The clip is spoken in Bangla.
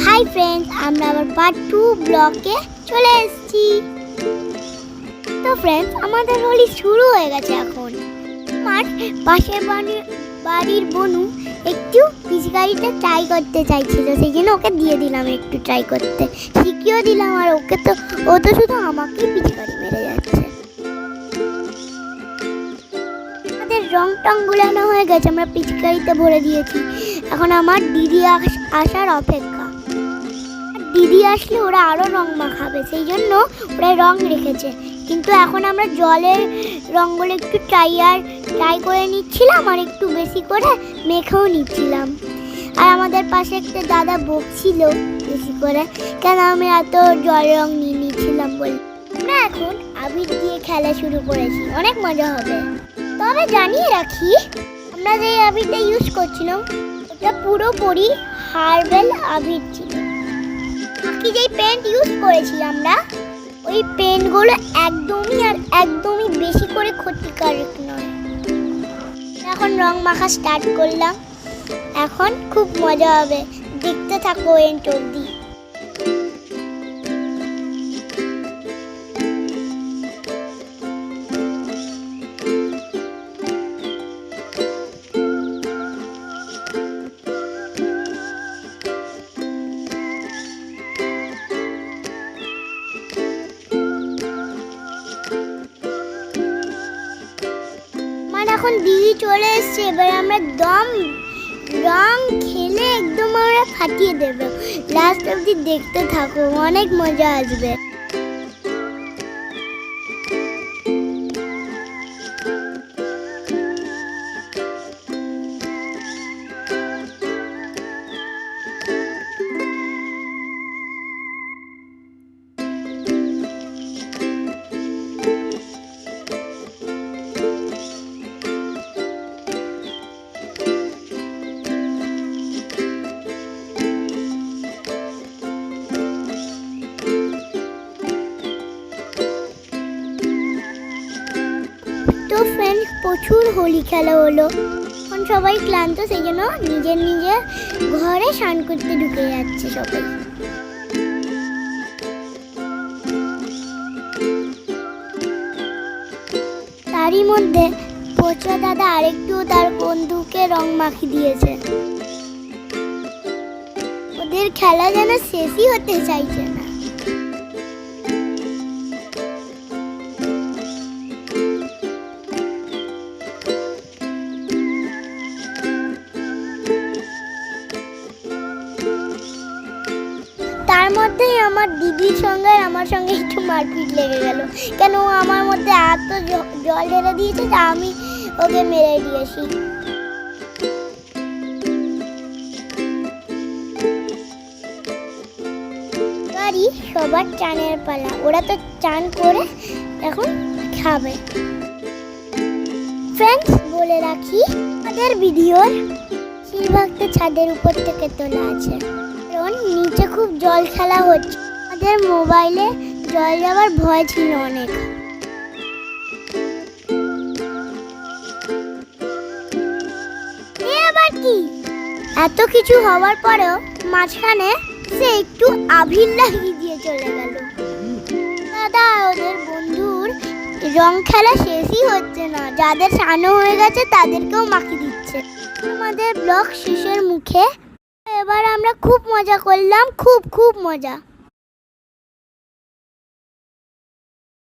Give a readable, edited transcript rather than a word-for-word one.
হাই ফ্রেন্ডস, আমরা আবার পার্ট 2 ব্লগে চলে এসেছি। তো ফ্রেন্ডস, আমাদের হোলি শুরু হয়ে গেছে এখন। আমার পাশের বাড়ির বনু একটু পিচকারিটা ট্রাই করতে চাইছিল, সেই জন্য ওকে দিয়ে দিলাম একটু ট্রাই করতে, শিখিয়েও দিলাম। আর ও তো শুধু আমাকেই পিচকারি মেরে যাচ্ছে। আমাদের রং টং গুলানো হয়ে গেছে, আমরা পিচকারিতে ভরে দিয়েছি। এখন আমার দিদি আসার অপেক্ষা। দিদি আসলে ওরা আরও রং মাখাবে, সেই জন্য ওরা রং রেখেছে। কিন্তু এখন আমরা জলের রঙগুলো একটু ট্রাই করে নিচ্ছিলাম, আর একটু বেশি করে মেখেও নিচ্ছিলাম। আর আমাদের পাশে একটা দাদা বকছিল বেশি করে, কেন আমি এত জল রং নিয়ে নিচ্ছিলাম বলে। আমরা এখন আবির দিয়ে খেলা শুরু করেছি, অনেক মজা হবে। তবে জানিয়ে রাখি, আমরা যে আবিরটা ইউজ করছিলাম ওটা পুরোপুরি হার্বাল আবির ছিল। বাকি যেই পেন্ট ইউজ করেছি আমরা, ওই পেন্টগুলো একদমই বেশি করে ক্ষতিকারক নয়। এখন রং মাখা স্টার্ট করলাম, এখন খুব মজা হবে, দেখতে থাকো এন্ড অবধি। এখন দিদি চলে এসছে, এবার আমরা রং খেলে একদম আমরা ফাটিয়ে দেব। লাস্ট অবধি দেখতে থাকো, অনেক মজা আসবে। তো ফ্রেন্ডস, প্রচুর হোলি খেলা হলো। এখন সবাই ক্লান্ত, সেই জন্য নিজের ঘরে স্নান করতে ঢুকে যাচ্ছে সবাই। তারই মধ্যে পচা দাদা আরেকটু তার বন্ধুকে রং মাখিয়ে দিয়েছে। ওদের খেলা যেন শেষই হতে চাইছে না। তার মধ্যেই আমার দিদির সঙ্গে আর আমার সঙ্গে একটু মারপিট লেগে গেল, কেন ও আমার মধ্যে এত জল ঢেলে দিয়েছে যে আমি ওকে মেরে দিয়েছি। সবার চানের পালা, ওরা তো চান করে এখন খাবে। ফ্রেন্ডস, বলে রাখি, আমাদের ভিডিওর বেশিরভাগটা ছাদের উপর থেকে তোলা আছে, কারণ নিচে খুব জল খেলা হচ্ছে। আমাদের মোবাইলে জল যাওয়ার ভয় ছিল অনেক। এবার কি, এত কিছু হওয়ার পরেও মাঝখানে সে একটু আবির লাগিয়ে দিয়ে চলে গেল। দাদা ওদের বন্ধুর রং খেলা শেষই হচ্ছে না, যাদের স্নানও হয়ে গেছে তাদেরকেও মাখিয়ে দিচ্ছে। আমাদের ব্লগ শেষের মুখে। এবার আমরা খুব মজা করলাম, খুব মজা।